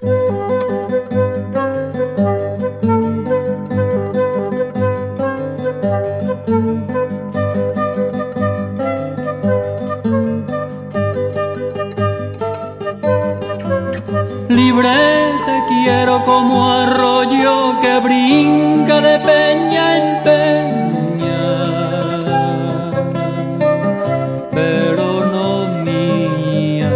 Libre te quiero como arroyo que brinca de peña en peña, pero no mía.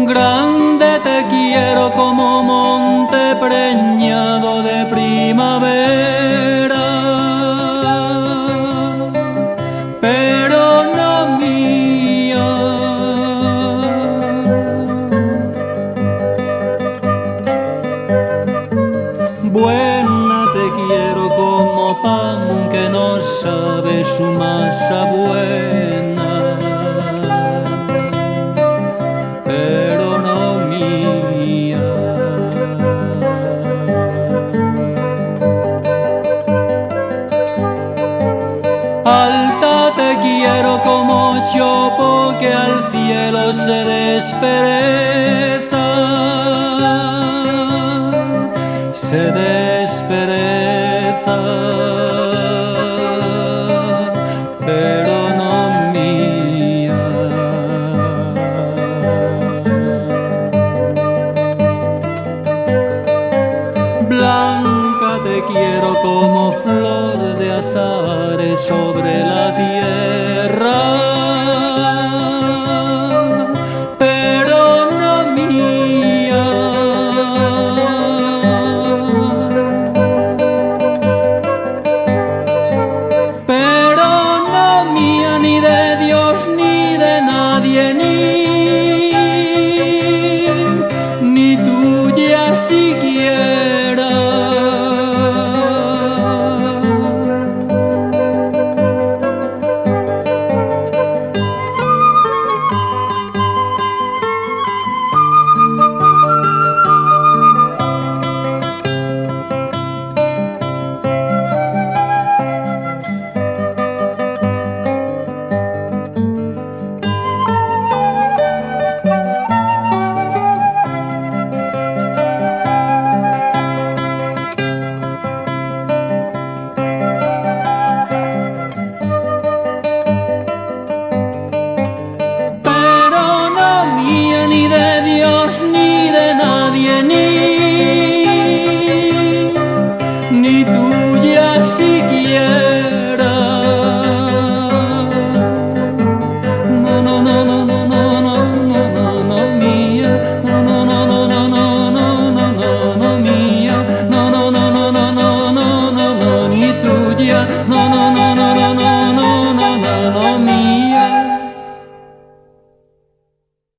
Grande te quiero como monte preñado de primavera, pero no mía. Buena te quiero como pan que no sabe su masa buena, pero no mía. Alta te quiero como chopo que al cielo se despereza, se despereza, pero no mía. Blanca te quiero como flor de azahar sobre la tierra,